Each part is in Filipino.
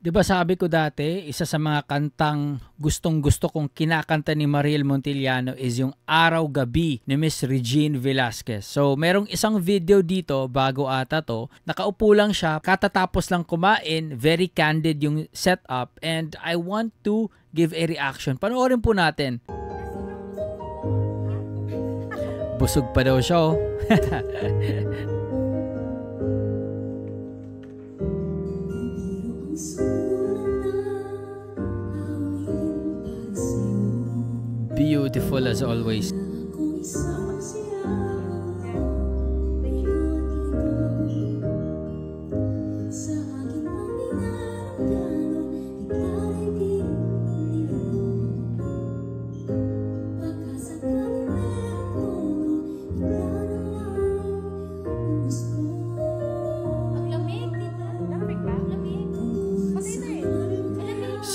Diba sabi ko dati, isa sa mga kantang gustong-gusto kong kinakanta ni Mariel Montiliano is yung Araw Gabi ni Miss Regine Velasquez. So, merong isang video dito, bago ata to, nakaupo lang siya, katatapos lang kumain, very candid yung setup, and I want to give a reaction. Panoorin po natin. Busog pa daw siya, oh. Beautiful as always.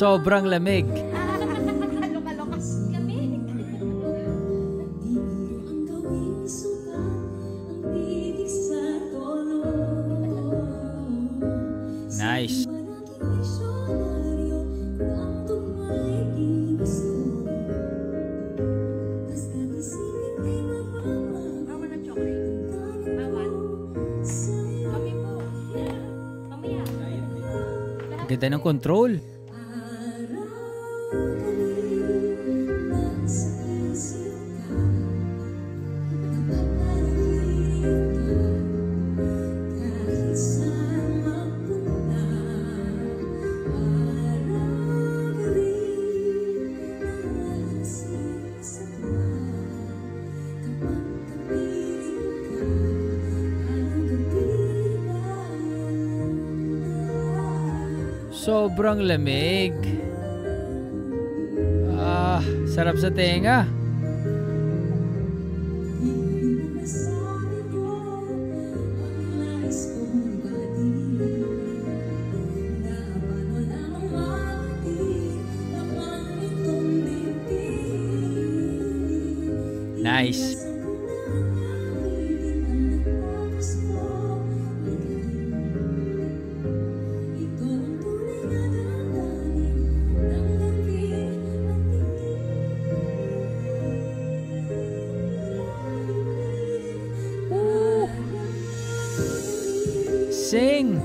Sobrang lamig. Nice. Ganda ng control. Sobrang lamig. Sarap sa tenga. Nice. Sing.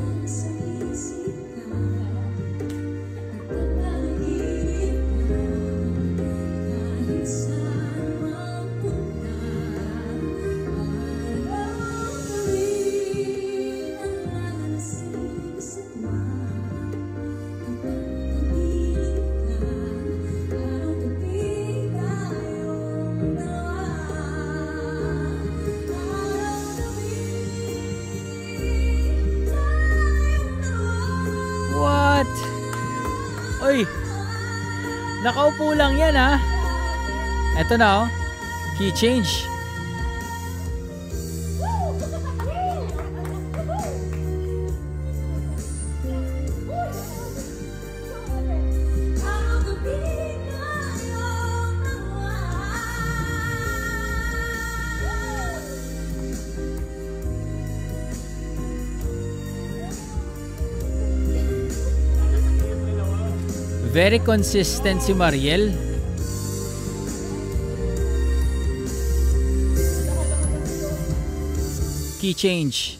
Uy, nakaupo lang yan, ha. Eto na, oh. Key change. Very consistent si Mariel. Key change.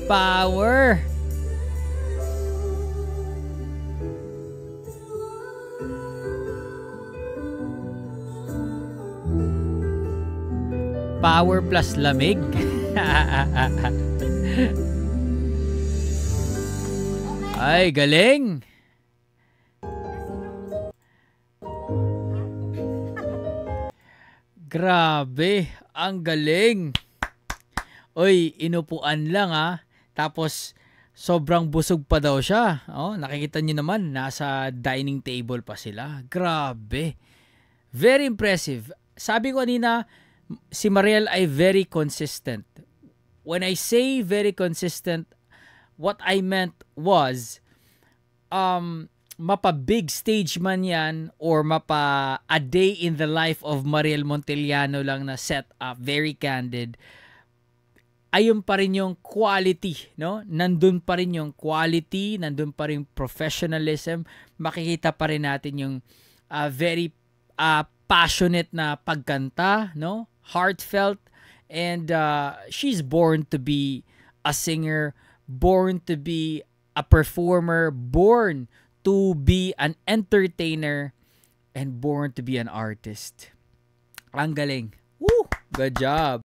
Power. Power plus lamig. Ay, galing. Grabe, ang galing. Oy, inupuan lang Tapos, sobrang busog pa daw siya. Oh, nakikita niyo naman, nasa dining table pa sila. Grabe. Very impressive. Sabi ko kanina, si Mariel ay very consistent. When I say very consistent, what I meant was, mapa big stage man yan or mapa a day in the life of Mariel Montellano lang na set up, very candid, ayun pa rin yung quality, no? Nandun pa rin yung quality, nandun pa rin professionalism, makikita pa rin natin yung very passionate na pagkanta, no? Heartfelt, and she's born to be a singer, born to be a performer, born to be an entertainer, and born to be an artist. Ang galing. Woo! Good job.